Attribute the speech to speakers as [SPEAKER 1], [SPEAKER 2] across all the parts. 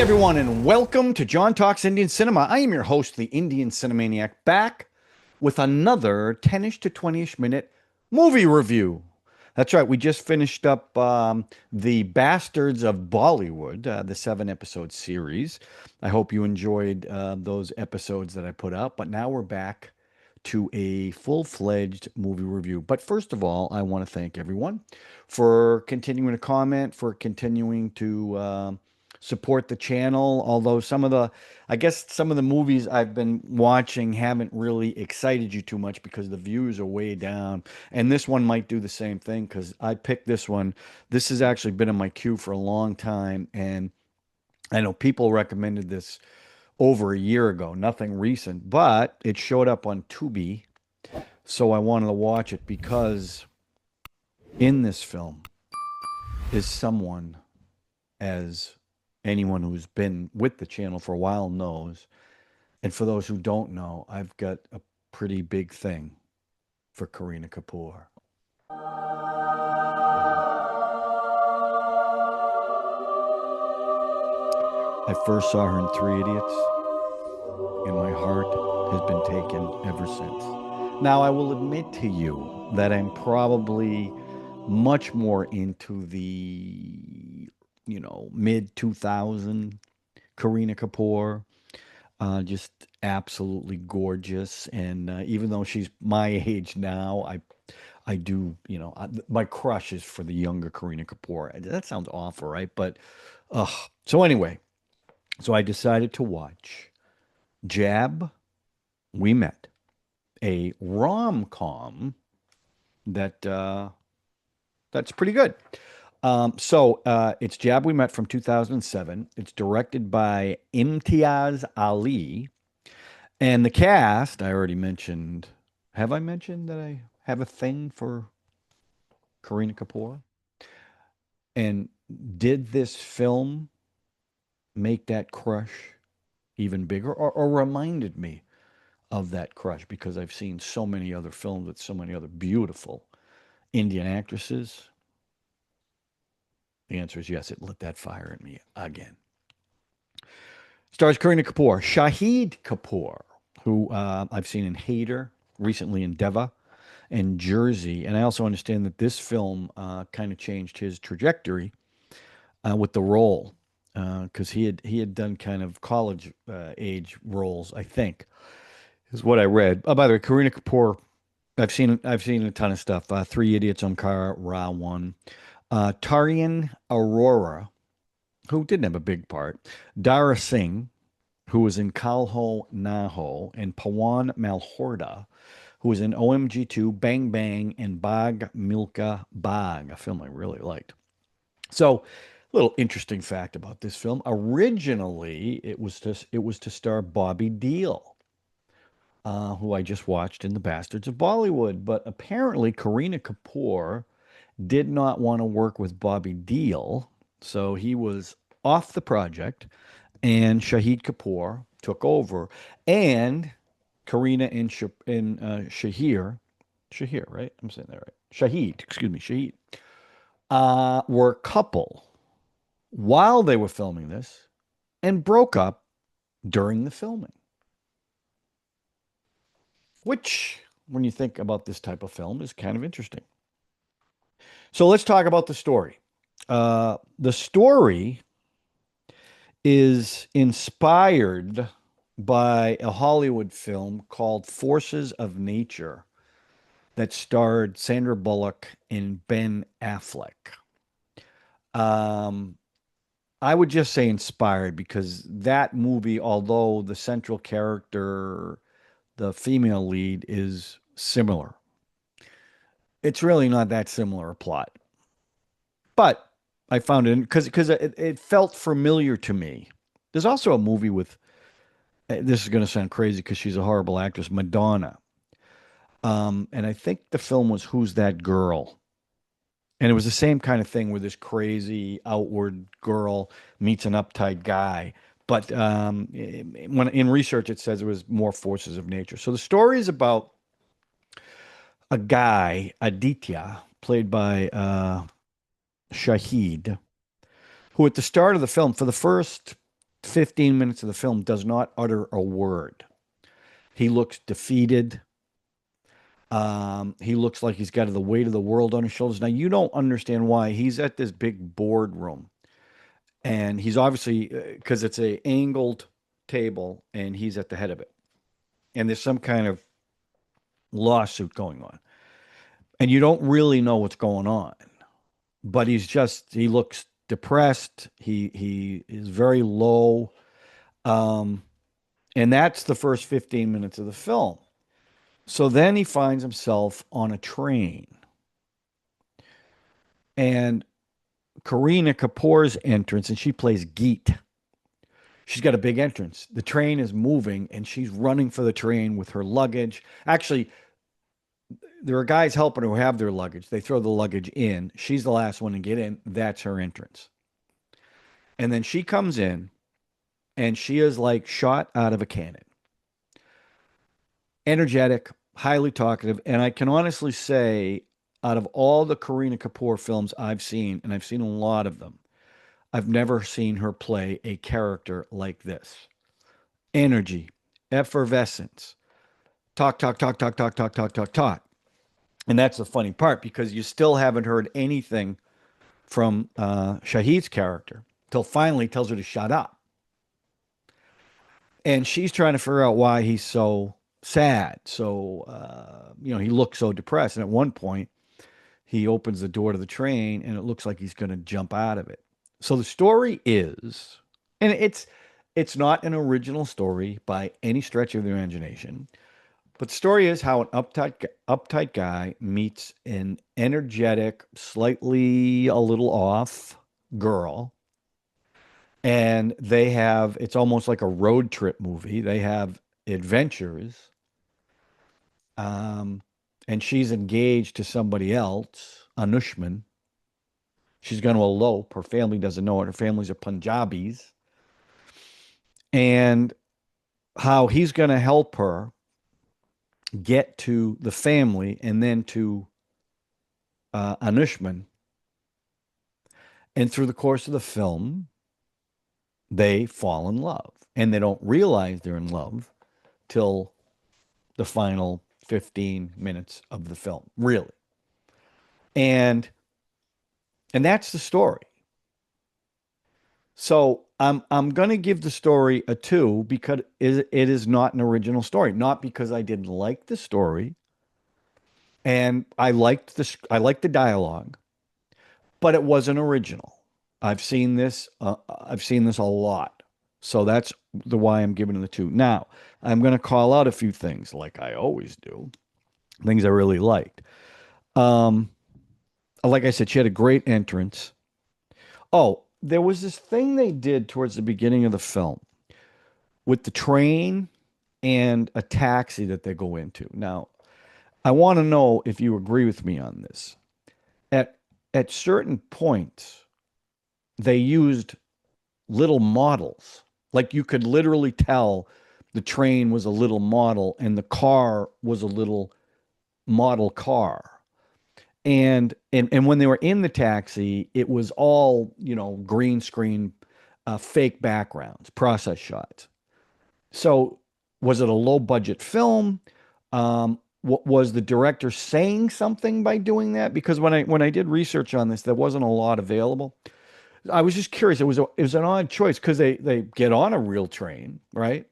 [SPEAKER 1] everyone, and welcome to John Talks Indian Cinema. I am your host, the Indian Cine-MANIAC, back with another 10ish to 20ish minute movie review. That's right, we just finished up The Bastards of Bollywood, the 7 episode series. I hope you enjoyed those episodes that I put out, but now we're back to a full-fledged movie review. But first of all, I want to thank everyone for continuing to comment, for continuing to support the channel. Although I guess some of the movies I've been watching haven't really excited you too much because the views are way down. And this one might do the same thing because I picked this one. This has actually been in my queue for a long time, and I know people recommended this over a year ago, nothing recent, but it showed up on Tubi, so I wanted to watch it because in this film is someone, as anyone who's been with the channel for a while knows, and for those who don't know, I've got a pretty big thing for Kareena Kapoor. I first saw her in Three Idiots, and my heart has been taken ever since. Now, I will admit to you that I'm probably much more into the, mid 2000 Kareena Kapoor. Just absolutely gorgeous. And even though she's my age now, I do, my crush is for the younger Kareena Kapoor. That sounds awful, right? But, so anyway, so I decided to watch Jab, We Met, a rom-com that's pretty good. It's Jab We Met from 2007. It's directed by Imtiaz Ali. And the cast, I already mentioned. Have I mentioned that I have a thing for Kareena Kapoor? And did this film make that crush even bigger or reminded me of that crush because I've seen so many other films with so many other beautiful Indian actresses? The answer is yes, it lit that fire in me again. Stars Kareena Kapoor, Shahid Kapoor, who I've seen in Haider, recently in Deva, and Jersey. And I also understand that this film kind of changed his trajectory with the role because he had done kind of college age roles, I think, is what I read. Oh, by the way, Kareena Kapoor, I've seen a ton of stuff. Three Idiots, Omkara, Ra One. Tarun Arora, who didn't have a big part. Dara Singh, who was in Dal Ho Naa Ho, and Pawan Malhorta, who was in OMG2, Bang Bang, and Bhaag Milkha Bhaag, a film I really liked. So, little interesting fact about this film. Originally, it was to star Bobby Deol, who I just watched in The Bastards of Bollywood. But apparently, Kareena Kapoor did not want to work with Bobby Deol, so he was off the project, and Shahid Kapoor took over. And Kareena and Shahir, right? I'm saying that right. Shahid, excuse me, Shahid, were a couple while they were filming this and broke up during the filming. Which, when you think about this type of film, is kind of interesting. So let's talk about the story. The story is inspired by a Hollywood film called Forces of Nature that starred Sandra Bullock and Ben Affleck. I would just say inspired because that movie, although the central character, the female lead, is similar, it's really not that similar a plot. But I found it because it felt familiar to me. There's also a movie with, this is going to sound crazy because she's a horrible actress, Madonna. And I think the film was Who's That Girl? And it was the same kind of thing where this crazy outward girl meets an uptight guy. But when in research, it says it was more Forces of Nature. So the story is about a guy, Aditya, played by Shahid, who at the start of the film, for the first 15 minutes of the film does not utter a word. He looks defeated. He looks like he's got the weight of the world on his shoulders. Now, you don't understand why. He's at this big boardroom, and he's obviously, because it's a angled table, and he's at the head of it. And there's some kind of lawsuit going on. And you don't really know what's going on. But he looks depressed. He is very low. Um, and that's the first 15 minutes of the film. So then he finds himself on a train. And Kareena Kapoor's entrance, and she plays Geet. She's got a big entrance. The train is moving, and she's running for the train with her luggage. Actually, there are guys helping her who have their luggage. They throw the luggage in. She's the last one to get in. That's her entrance. And then she comes in, and she is like shot out of a cannon. Energetic, highly talkative. And I can honestly say, out of all the Kareena Kapoor films I've seen, and I've seen a lot of them, I've never seen her play a character like this. Energy, effervescence, talk, talk, talk, talk, talk, talk, talk, talk, talk. And that's the funny part because you still haven't heard anything from Shahid's character till finally tells her to shut up. And she's trying to figure out why he's so sad. So, he looks so depressed. And at one point, he opens the door to the train and it looks like he's going to jump out of it. So the story is, and it's not an original story by any stretch of the imagination, but the story is how an uptight guy meets an energetic, slightly a little off girl, and it's almost like a road trip movie. They have adventures, and she's engaged to somebody else, Anushman. She's going to elope. Her family doesn't know it. Her families are Punjabis. And how he's going to help her get to the family and then to Anushman. And through the course of the film, they fall in love. And they don't realize they're in love till the final 15 minutes of the film, really. And that's the story. So I'm going to give the story a 2 because it is not an original story. Not because I didn't like the story, and I liked the dialogue, but it wasn't original. I've seen this. I've seen this a lot, so that's the why I'm giving it a 2. Now I'm going to call out a few things, like I always do, things I really liked. Like I said, she had a great entrance. Oh, there was this thing they did towards the beginning of the film with the train and a taxi that they go into. Now, I want to know if you agree with me on this. At certain points, they used little models. Like you could literally tell the train was a little model and the car was a little model car. And when they were in the taxi, it was all, green screen, fake backgrounds, process shots. So was it a low budget film? Was the director saying something by doing that? Because when I did research on this, there wasn't a lot available. I was just curious. It was an odd choice because they get on a real train, right?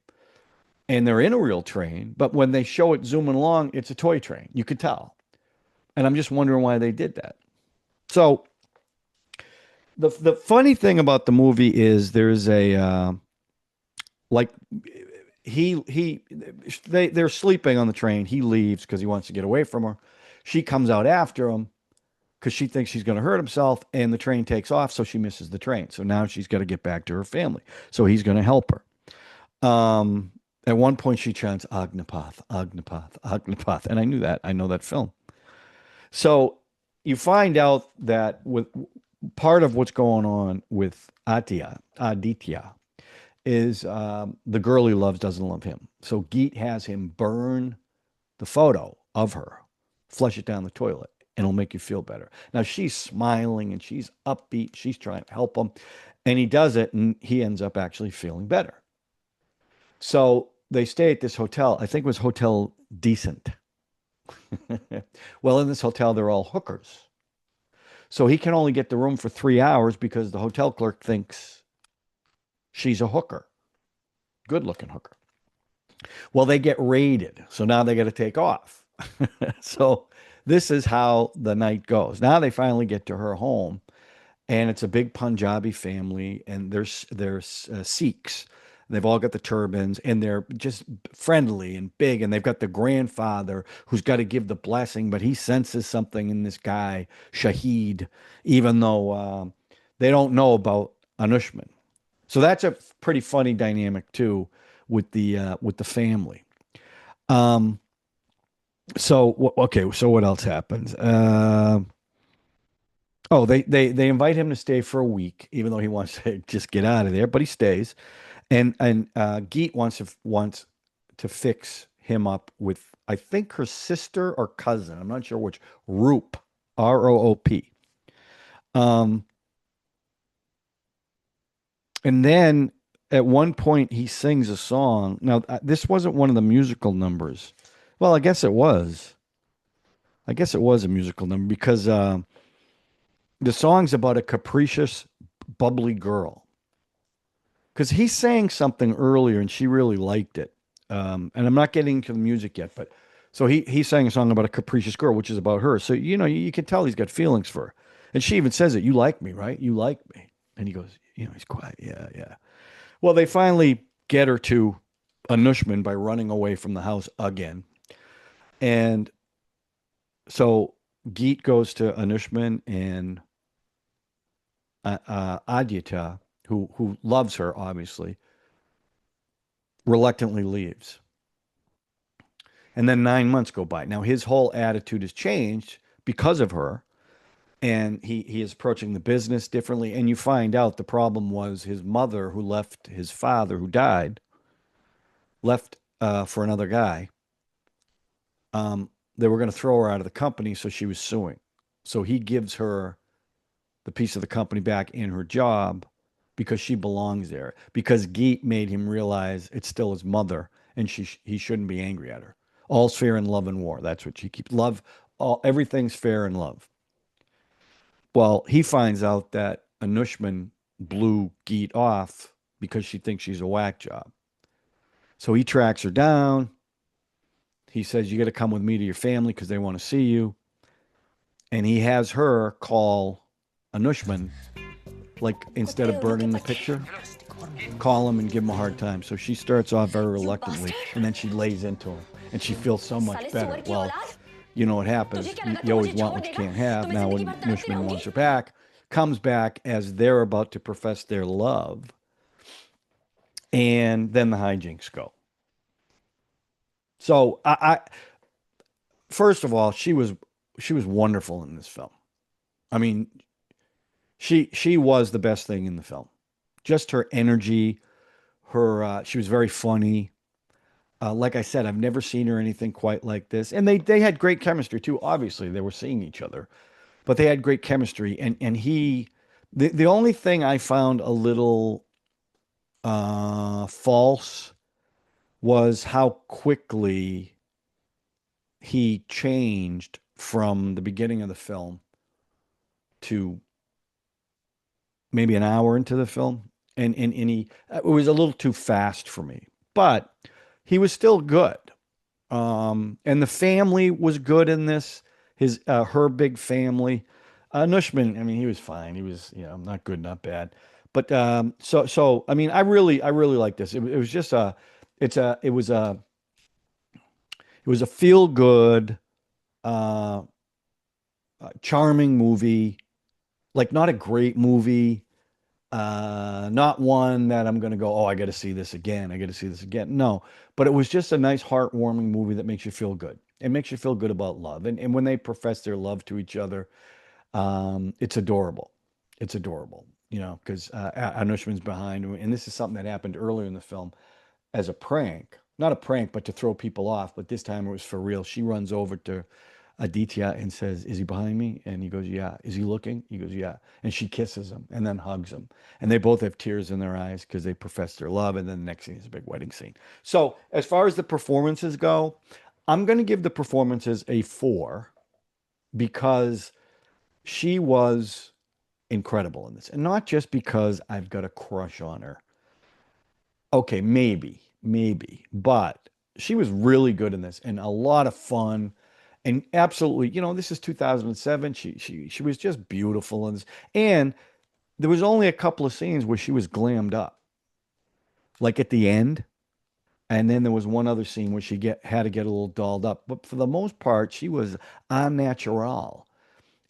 [SPEAKER 1] And they're in a real train, but when they show it zooming along, it's a toy train. You could tell. And I'm just wondering why they did that. So the funny thing about the movie is there's a like they're sleeping on the train. He leaves because he wants to get away from her. She comes out after him because she thinks she's going to hurt himself, and the train takes off, so she misses the train. So now she's got to get back to her family. So he's going to help her. At one point, she chants Agnipath, Agnipath, Agnipath, and I knew that. I know that film. So you find out that with part of what's going on with Aditya is the girl he loves doesn't love him. So Geet has him burn the photo of her, flush it down the toilet, and it'll make you feel better. Now she's smiling and she's upbeat. She's trying to help him. And he does it, and he ends up actually feeling better. So they stay at this hotel. I think it was Hotel Decent. Well, in this hotel, they're all hookers. So he can only get the room for 3 hours because the hotel clerk thinks she's a hooker, good looking hooker. Well, they get raided. So now they got to take off. So this is how the night goes. Now they finally get to her home, and it's a big Punjabi family, and there's Sikhs. They've all got the turbans, and they're just friendly and big, and they've got the grandfather who's got to give the blessing, but he senses something in this guy, Shahid, even though they don't know about Anushman. So that's a pretty funny dynamic too with the family. Um, okay, so what else happens? Oh, they invite him to stay for a week, even though he wants to just get out of there, but he stays. And Geet wants to fix him up with, I think, her sister or cousin. I'm not sure which. Roop, Roop. Um, and then at one point he sings a song. Now this wasn't one of the musical numbers. Well, I guess it was. I guess it was a musical number because the song's about a capricious, bubbly girl. Because he sang something earlier and she really liked it. And I'm not getting to the music yet, but so he sang a song about a capricious girl, which is about her. So you can tell he's got feelings for her. And she even says it, "You like me, right? You like me." And he goes, he's quiet. Yeah, yeah. Well, they finally get her to Anushman by running away from the house again. And so Geet goes to Anushman, and Aditya, who loves her, obviously, reluctantly leaves. And then 9 months go by. Now his whole attitude has changed because of her, and he is approaching the business differently. And you find out the problem was his mother, who left his father, who died, left for another guy. They were going to throw her out of the company, so she was suing. So he gives her the piece of the company back in her job because she belongs there. Because Geet made him realize it's still his mother, and he shouldn't be angry at her. All's fair in love and war. That's what she keeps. Love, everything's fair in love. Well, he finds out that Anushman blew Geet off because she thinks she's a whack job. So he tracks her down. He says, "You got to come with me to your family because they want to see you." And he has her call Anushman, like instead of burning the picture, call him and give him a hard time. So she starts off very reluctantly, and then she lays into him, and she feels so much better. Well, you know what happens. You always want what you can't have. Now, when Anushman wants her back, comes back as they're about to profess their love, and then the hijinks go. So first of all, she was wonderful in this film. I mean, she was the best thing in the film. Just her energy, her she was very funny. Like I said, I've never seen her anything quite like this. And they had great chemistry too. Obviously, they were seeing each other, but they had great chemistry. And the only thing I found a little false was how quickly he changed from the beginning of the film to maybe an hour into the film, and he it was a little too fast for me, but he was still good. And the family was good in this. His her big family. Nushman, I mean, he was fine. He was, not good, not bad. But so I mean, I really like this. It was just a, it's a, it was a feel good, uh, charming movie. Like not a great movie, not one that I'm going to go, oh, I got to see this again. I got to see this again. No, but it was just a nice, heartwarming movie that makes you feel good. It makes you feel good about love. And when they profess their love to each other, it's adorable. It's adorable, because Anushman's behind. And this is something that happened earlier in the film as a prank. Not a prank, but to throw people off. But this time it was for real. She runs over to Aditya and says, "Is he behind me?" And he goes, "Yeah." "Is he looking?" He goes, "Yeah." And she kisses him and then hugs him. And they both have tears in their eyes because they profess their love. And then the next scene is a big wedding scene. So as far as the performances go, I'm going to give the performances a 4 because she was incredible in this. And not just because I've got a crush on her. Okay, maybe, but she was really good in this and a lot of fun and absolutely, this is 2007. She was just beautiful in this. And there was only a couple of scenes where she was glammed up, like at the end, and then there was one other scene where she get had to get a little dolled up. But for the most part, she was en natural.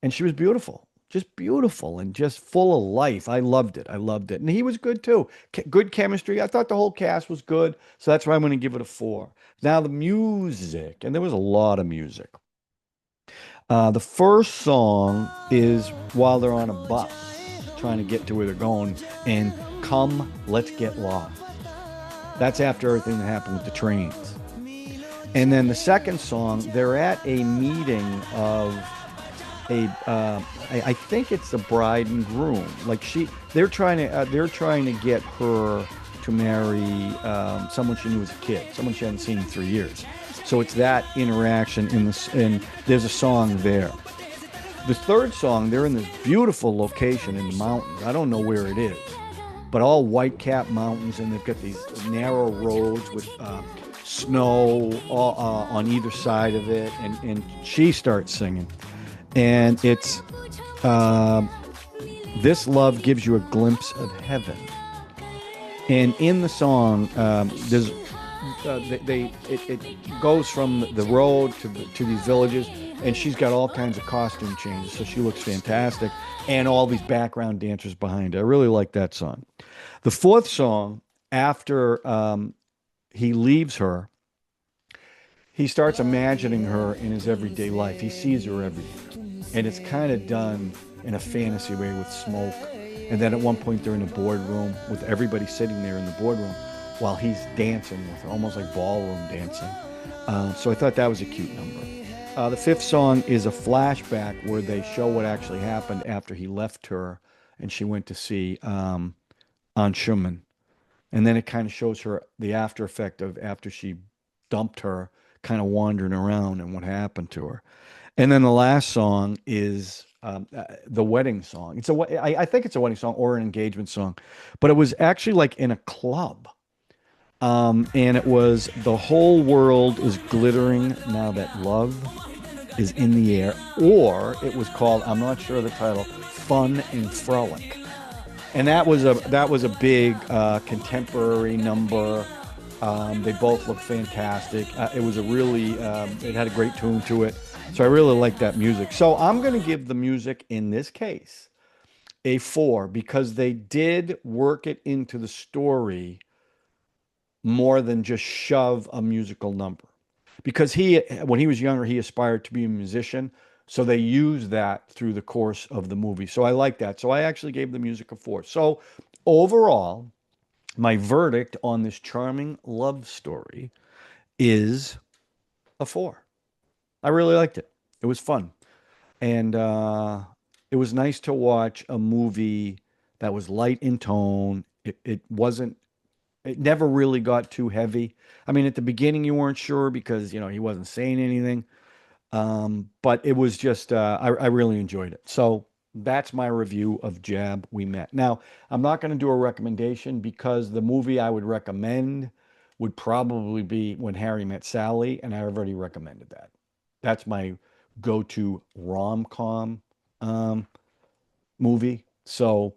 [SPEAKER 1] And she was beautiful, just beautiful and just full of life. I loved it. I loved it. And he was good too. Good chemistry. I thought the whole cast was good. So that's why I'm going to give it a 4. Now, the music, and there was a lot of music. The first song is while they're on a bus trying to get to where they're going, and Come, Let's Get Lost. That's after everything that happened with the trains. And then the second song, they're at a meeting of I think it's the bride and groom. Like they're trying to get her to marry someone she knew as a kid, someone she hadn't seen in 3 years. So it's that interaction and there's a song there. The third song, they're in this beautiful location in the mountains. I don't know where it is, but all white cap mountains, and they've got these narrow roads with snow on either side of it, and she starts singing. And it's this love gives you a glimpse of heaven. And in the song, there's it goes from the road to these villages, and she's got all kinds of costume changes, so she looks fantastic, and all these background dancers behind her. I really like that song. The fourth song, after he leaves her, he starts imagining her in his everyday life. He sees her everywhere. And it's kind of done in a fantasy way with smoke. And then at one point they're in a boardroom with everybody sitting there in the boardroom while he's dancing with her, almost like ballroom dancing. So I thought that was a cute number. The fifth song is a flashback where they show what actually happened after he left her and she went to see Anshuman. And then it kind of shows her the after effect of after she dumped her, kind of wandering around and what happened to her. And then the last song is the wedding song. I think it's a wedding song or an engagement song, but it was actually like in a club. And it was the whole world is glittering now that love is in the air, or it was called, I'm not sure of the title, Fun and Frolic. And that was a big contemporary number. They both look fantastic. It was a really it had a great tune to it. So I really like that music. So I'm going to give the music in this case a 4 because they did work it into the story more than just shove a musical number. Because when he was younger, he aspired to be a musician. So they used that through the course of the movie. So I like that. So I actually gave the music a 4. So overall, my verdict on this charming love story is a 4. I really liked it. It was fun. And it was nice to watch a movie that was light in tone. It never really got too heavy. I mean, at the beginning, you weren't sure because, he wasn't saying anything. But it was just, I really enjoyed it. So that's my review of Jab, We Met. Now, I'm not going to do a recommendation because the movie I would recommend would probably be When Harry Met Sally, and I've already recommended that. That's my go-to rom-com movie. So,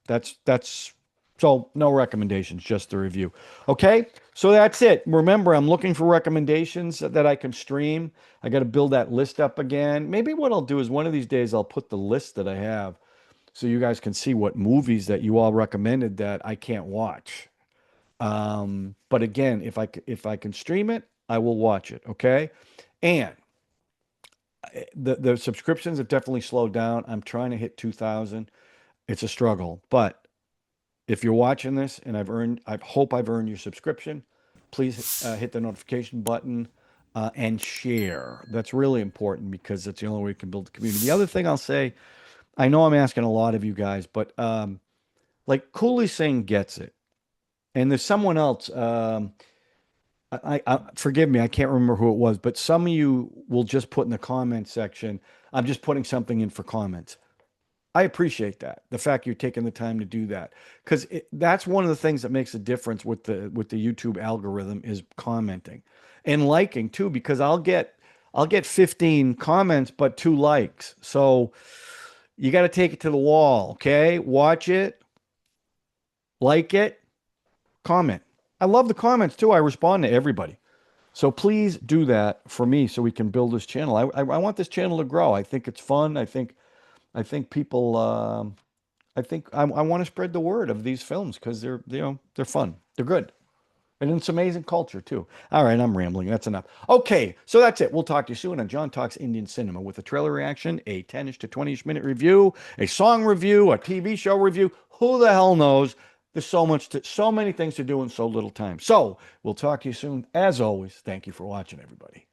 [SPEAKER 1] that's so no recommendations, just the review. Okay, so that's it. Remember, I'm looking for recommendations that I can stream. I got to build that list up again. Maybe what I'll do is one of these days I'll put the list that I have so you guys can see what movies that you all recommended that I can't watch. But again, if I can stream it, I will watch it. Okay, and the subscriptions have definitely slowed down. I'm trying to hit 2,000. It's a struggle, but if you're watching this and I hope I've earned your subscription, please hit the notification button. and share. That's really important because that's the only way we can build a community. The other thing I'll say, I know I'm asking a lot of you guys, but like Cooley Singh gets it. And there's someone else. I forgive me, I can't remember who it was, but some of you will just put in the comment section, I'm just putting something in for comments. I appreciate that. The fact you're taking the time to do that, because that's one of the things that makes a difference with the YouTube algorithm is commenting and liking too, because I'll get 15 comments but 2 likes. So you got to take it to the wall, okay? Watch it, like it, comment. I love the comments too. I respond to everybody. So please do that for me so we can build this channel. I want this channel to grow. I think it's fun. I think people I want to spread the word of these films because they're fun. They're good. And it's amazing culture too. All right, I'm rambling. That's enough. Okay, so that's it. We'll talk to you soon on John Talks Indian Cinema with a trailer reaction, a 10-ish to 20-ish minute review, a song review, a TV show review. Who the hell knows? There's so many things to do in so little time. So we'll talk to you soon. As always, thank you for watching, everybody.